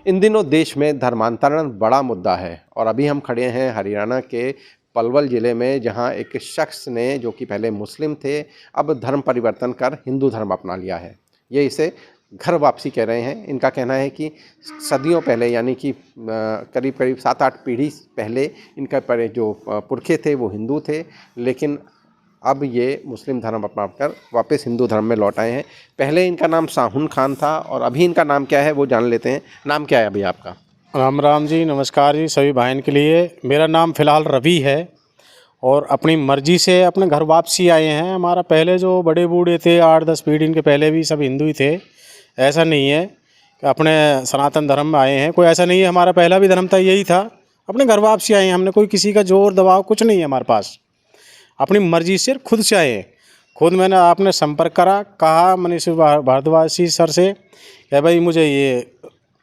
इन दिनों देश में धर्मांतरण बड़ा मुद्दा है और अभी हम खड़े हैं हरियाणा के पलवल ज़िले में, जहां एक शख्स ने, जो कि पहले मुस्लिम थे, अब धर्म परिवर्तन कर हिंदू धर्म अपना लिया है। ये इसे घर वापसी कह रहे हैं। इनका कहना है कि सदियों पहले, यानी कि करीब करीब 7-8 पीढ़ी पहले इनका जो पुरखे थे वो हिंदू थे, लेकिन अब ये मुस्लिम धर्म अपनाकर वापस हिंदू धर्म में लौट आए हैं। पहले इनका नाम साहुन खान था और अभी इनका नाम क्या है वो जान लेते हैं। नाम क्या है अभी आपका? राम राम जी, नमस्कार जी सभी भाइयों के लिए। मेरा नाम फ़िलहाल रवि है और अपनी मर्ज़ी से अपने घर वापसी आए हैं। हमारा पहले जो बड़े बूढ़े थे 8-10 पीढ़ी इनके पहले भी सब हिंदू ही थे। ऐसा नहीं है कि अपने सनातन धर्म में आए हैं, कोई ऐसा नहीं है। हमारा पहला भी धर्म था, यही था। अपने घर वापसी आए हैं, हमने कोई किसी का जोर दबाव कुछ नहीं है हमारे पास। अपनी मर्ज़ी से खुद से आए हैं। खुद मैंने आपने संपर्क करा, कहा मनीष भारद्वाजी सर से कि भाई मुझे ये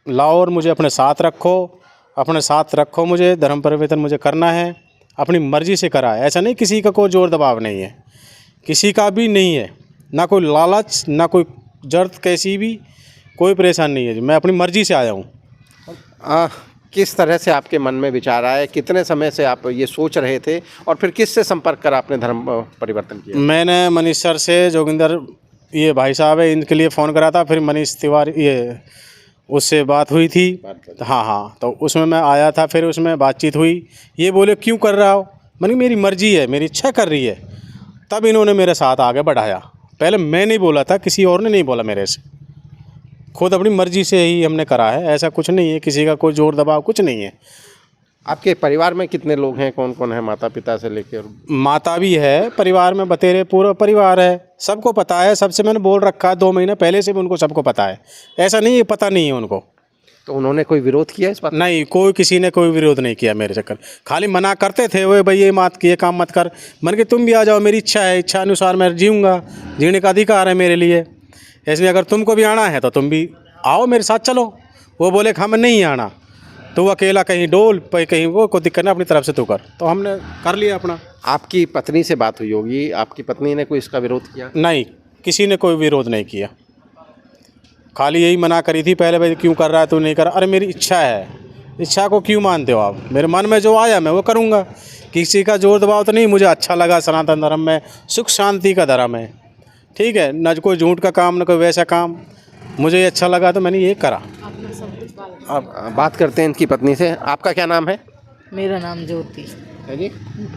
लाओ और मुझे अपने साथ रखो, मुझे धर्म परिवर्तन मुझे करना है। अपनी मर्ज़ी से करा है, ऐसा नहीं किसी का कोई जोर दबाव नहीं है, किसी का भी नहीं है, ना कोई लालच ना कोई जरूरत, कैसी भी कोई परेशानी नहीं है। मैं अपनी मर्ज़ी से आया हूँ। किस तरह से आपके मन में विचार आया, कितने समय से आप ये सोच रहे थे और फिर किससे संपर्क कर आपने धर्म परिवर्तन किया? मैंने मनीष सर से, जोगिंदर ये भाई साहब है, इनके लिए फ़ोन करा था। फिर मनीष तिवारी ये उससे बात हुई थी। हाँ, तो उसमें मैं आया था, फिर उसमें बातचीत हुई। ये बोले क्यों कर रहा हो? मैंने मेरी मर्ज़ी है, मेरी इच्छा कर रही है। तब इन्होंने मेरे साथ आगे बढ़ाया। पहले मैं नहीं बोला था, किसी और ने नहीं बोला मेरे से, खुद अपनी मर्ज़ी से ही हमने करा है। ऐसा कुछ नहीं है, किसी का कोई जोर दबाव कुछ नहीं है। आपके परिवार में कितने लोग हैं, कौन कौन है, माता पिता से लेकर? माता भी है, परिवार में बतेरे पूरा परिवार है, सबको पता है। सबसे मैंने बोल रखा है 2 महीने पहले से भी, उनको सबको पता है। ऐसा नहीं है पता नहीं है उनको। तो उन्होंने कोई विरोध किया इस बात? नहीं, किसी ने कोई विरोध नहीं किया मेरे चक्कर। खाली मना करते थे, वो भाई ये काम मत कर। मैंने कि तुम भी आ जाओ, मेरी इच्छा है, इच्छा अनुसार मैं जीऊँगा, जीने का अधिकार है मेरे लिए। इसलिए अगर तुमको भी आना है तो तुम भी आओ, मेरे साथ चलो। वो बोले कि हमें नहीं आना, तो अकेला कहीं डोल पे कहीं वो कोई दिक्कत नहीं, अपनी तरफ से तू कर। तो हमने कर लिया अपना। आपकी पत्नी से बात हुई होगी, आपकी पत्नी ने कोई इसका विरोध किया? नहीं, किसी ने कोई विरोध नहीं किया। खाली यही मना करी थी पहले, भाई क्यों कर रहा है तू, नहीं कर। अरे मेरी इच्छा है, इच्छा को क्यों मानते हो आप? मेरे मन में जो आया मैं वो करूँगा, किसी का जोर दबाव तो नहीं। मुझे अच्छा लगा, सनातन धर्म में सुख शांति का धर्म है, ठीक है ना, कोई झूठ का काम न कोई वैसा काम। मुझे अच्छा लगा तो मैंने ये करा। अब बात करते हैं इनकी पत्नी से। आपका क्या नाम है? मेरा नाम ज्योति है जी?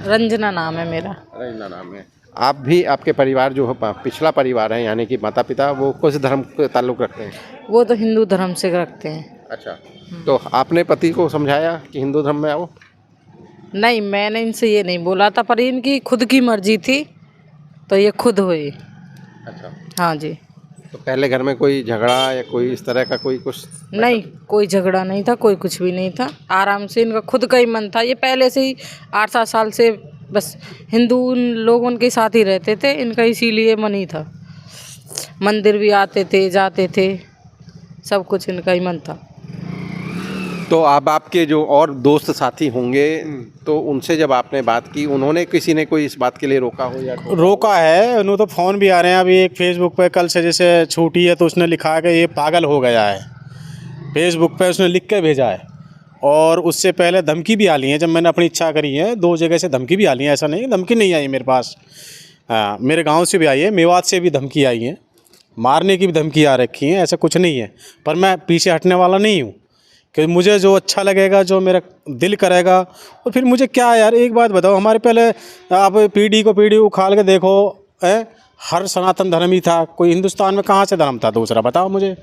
रंजना नाम है मेरा। रंजना नाम है। आप भी, आपके परिवार जो है, पिछला परिवार है, यानी कि माता पिता, वो किस धर्म के ताल्लुक़ रखते हैं? वो तो हिंदू धर्म से रखते हैं। अच्छा, तो आपने पति को समझाया कि हिंदू धर्म में आओ? नहीं, मैंने इनसे ये नहीं बोला था, पर इनकी खुद की मर्जी थी तो ये खुद हुई। अच्छा, हाँ जी। तो पहले घर में कोई झगड़ा या कोई इस तरह का कोई कुछ? नहीं, कोई झगड़ा नहीं था, कोई कुछ भी नहीं था। आराम से इनका खुद का ही मन था। ये पहले से ही 8-7 साल से बस हिंदू लोगों के साथ ही रहते थे, इनका इसीलिए मन ही था। मंदिर भी आते थे, जाते थे, सब कुछ इनका ही मन था। तो अब आपके जो और दोस्त साथी होंगे, तो उनसे जब आपने बात की, उन्होंने, किसी ने कोई इस बात के लिए रोका हो या? रोका है, उन्होंने तो फ़ोन भी आ रहे हैं। अभी एक फेसबुक पे कल से जैसे छूटी है तो उसने लिखा कि ये पागल हो गया है, फेसबुक पे उसने लिख के भेजा है। और उससे पहले धमकी भी आ ली है, जब मैंने अपनी इच्छा करी है 2 जगह से धमकी भी आ ली है। ऐसा नहीं धमकी नहीं आई मेरे पास। हाँ, मेरे गाँव से भी आई है, मेवात से भी धमकी आई है, मारने की भी धमकी आ रखी है। ऐसा कुछ नहीं है, पर मैं पीछे हटने वाला नहीं हूँ कि मुझे जो अच्छा लगेगा, जो मेरा दिल करेगा। और फिर मुझे क्या यार, एक बात बताओ, हमारे पहले आप पीढ़ी उखाड़ के देखो, हर सनातन धर्म ही था। कोई हिंदुस्तान में कहाँ से धर्म था दूसरा, बताओ मुझे।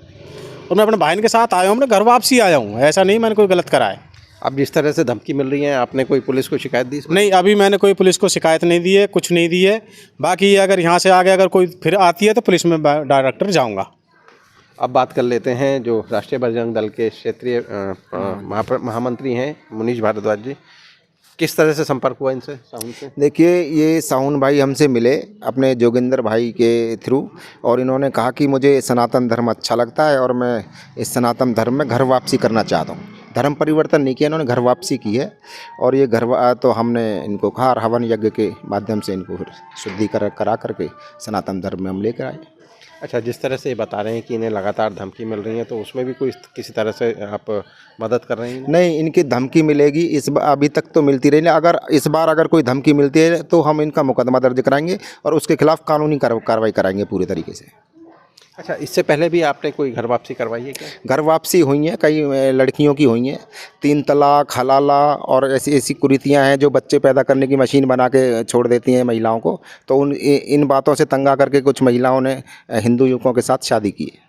और मैं अपने भाई के साथ आया हूँ, मैं घर वापसी आया हूँ। ऐसा नहीं मैंने कोई गलत करा है। अब जिस तरह से धमकी मिल रही है, आपने कोई पुलिस को शिकायत दी इसमें? नहीं, अभी मैंने कोई पुलिस को शिकायत नहीं दी है, कुछ नहीं दी है। बाकी अगर यहाँ से आगे अगर कोई फिर आती है तो पुलिस में डायरेक्टर जाऊँगा। अब बात कर लेते हैं जो राष्ट्रीय बजरंग दल के क्षेत्रीय महामंत्री हैं मनीष भारद्वाज जी। किस तरह से संपर्क हुआ इनसे, साहुन से? देखिए, ये साहुन भाई हमसे मिले अपने जोगिंदर भाई के थ्रू, और इन्होंने कहा कि मुझे सनातन धर्म अच्छा लगता है और मैं इस सनातन धर्म में घर वापसी करना चाहता हूँ। धर्म परिवर्तन नहीं किया इन्होंने, घर वापसी की है। और ये तो हमने इनको कहा, और हवन यज्ञ के माध्यम से इनको फिर शुद्धि करा करके सनातन धर्म में हम लेकर आए। अच्छा, जिस तरह से ये बता रहे हैं कि इन्हें लगातार धमकी मिल रही है, तो उसमें भी कोई किसी तरह से आप मदद कर रहे हैं? नहीं, इनकी धमकी मिलेगी अभी तक तो मिलती रही, अगर इस बार अगर कोई धमकी मिलती है तो हम इनका मुकदमा दर्ज कराएंगे और उसके खिलाफ कानूनी कार्रवाई कराएंगे पूरे तरीके से। अच्छा, इससे पहले भी आपने कोई घर वापसी करवाई है क्या? घर वापसी हुई हैं, कई लड़कियों की हुई हैं, 3 तलाक, हलाला और ऐसी ऐसी कुरीतियाँ हैं जो बच्चे पैदा करने की मशीन बना के छोड़ देती हैं महिलाओं को। तो इन बातों से तंग आकर के कुछ महिलाओं ने हिंदू युवकों के साथ शादी की है।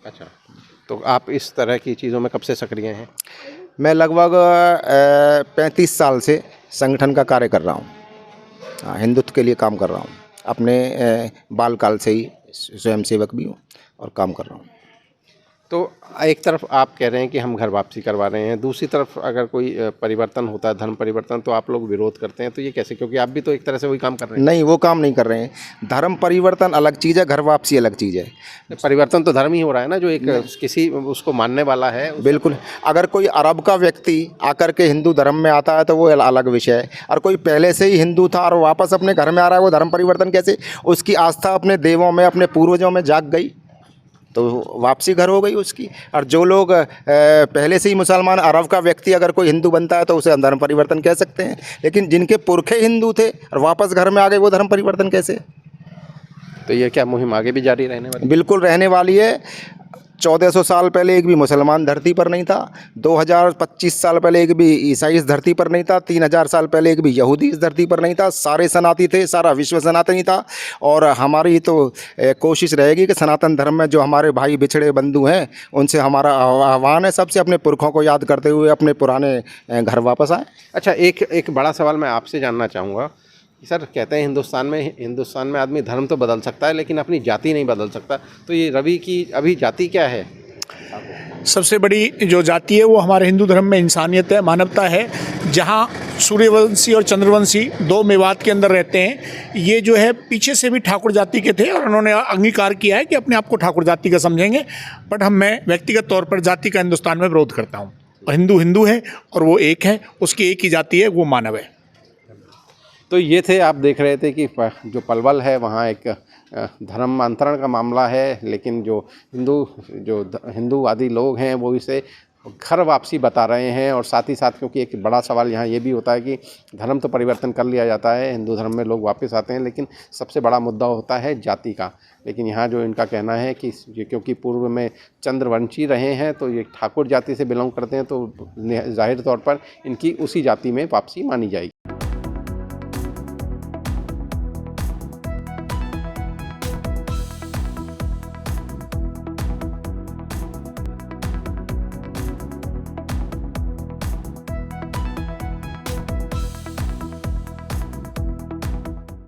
अच्छा, तो आप इस तरह की चीज़ों में कब से सक्रिय हैं? मैं लगभग 35 साल से संगठन का कार्य कर रहा हूँ। हाँ, हिंदुत्व के लिए काम कर रहा हूँ। अपने बालकाल से ही स्वयंसेवक भी हूँ और काम कर रहा हूँ। तो एक तरफ आप कह रहे हैं कि हम घर वापसी करवा रहे हैं, दूसरी तरफ अगर कोई परिवर्तन होता है, धर्म परिवर्तन, तो आप लोग विरोध करते हैं, तो ये कैसे? क्योंकि आप भी तो एक तरह से वही काम कर रहे हैं। नहीं, वो काम नहीं कर रहे हैं। धर्म परिवर्तन अलग चीज़ है, घर वापसी अलग चीज़ है। परिवर्तन तो धर्म ही हो रहा है ना, जो एक किसी उसको मानने वाला है। बिल्कुल, अगर कोई अरब का व्यक्ति आकर के हिंदू धर्म में आता है तो वो अलग विषय है, और कोई पहले से ही हिंदू था और वापस अपने घर में आ रहा है, वो धर्म परिवर्तन कैसे? उसकी आस्था अपने देवों में, अपने पूर्वजों में जाग गई तो वापसी घर हो गई उसकी। और जो लोग पहले से ही मुसलमान, अरब का व्यक्ति अगर कोई हिंदू बनता है तो उसे धर्म परिवर्तन कह सकते हैं, लेकिन जिनके पुरखे हिंदू थे और वापस घर में आ गए वो धर्म परिवर्तन कैसे? तो ये क्या मुहिम आगे भी जारी रहने वाली? बिल्कुल रहने वाली है। 1400 साल पहले एक भी मुसलमान धरती पर नहीं था, 2025 साल पहले एक भी ईसाई इस धरती पर नहीं था, 3000 साल पहले एक भी यहूदी इस धरती पर नहीं था। सारे सनातनी थे, सारा विश्व सनातनी था। और हमारी तो कोशिश रहेगी कि सनातन धर्म में जो हमारे भाई बिछड़े बंधु हैं उनसे हमारा आह्वान है, सबसे अपने पुरखों को याद करते हुए अपने पुराने घर वापस आएँ। अच्छा, एक बड़ा सवाल मैं आपसे जानना चाहूँगा। सर, कहते हैं हिंदुस्तान में आदमी धर्म तो बदल सकता है लेकिन अपनी जाति नहीं बदल सकता, तो ये रवि की अभी जाति क्या है? सबसे बड़ी जो जाति है वो हमारे हिंदू धर्म में इंसानियत है, मानवता है। जहाँ सूर्यवंशी और चंद्रवंशी 2 मेवात के अंदर रहते हैं, ये जो है पीछे से भी ठाकुर जाति के थे और उन्होंने अंगीकार किया है कि अपने आप को ठाकुर जाति का समझेंगे। बट मैं व्यक्तिगत तौर पर जाति का हिंदुस्तान में विरोध करता हूँ। हिंदू हिंदू है और वो एक है, उसकी एक ही जाति है, वो मानव है। तो ये थे, आप देख रहे थे कि जो पलवल है वहाँ एक धर्मांतरण का मामला है, लेकिन जो हिंदूवादी लोग हैं वो इसे घर वापसी बता रहे हैं। और साथ ही साथ, क्योंकि एक बड़ा सवाल यहाँ ये भी होता है कि धर्म तो परिवर्तन कर लिया जाता है, हिंदू धर्म में लोग वापस आते हैं, लेकिन सबसे बड़ा मुद्दा होता है जाति का। लेकिन यहाँ जो इनका कहना है कि क्योंकि पूर्व में चंद्रवंशी रहे हैं तो ये ठाकुर जाति से बिलोंग करते हैं, तो जाहिर तौर पर इनकी उसी जाति में वापसी मानी जाएगी।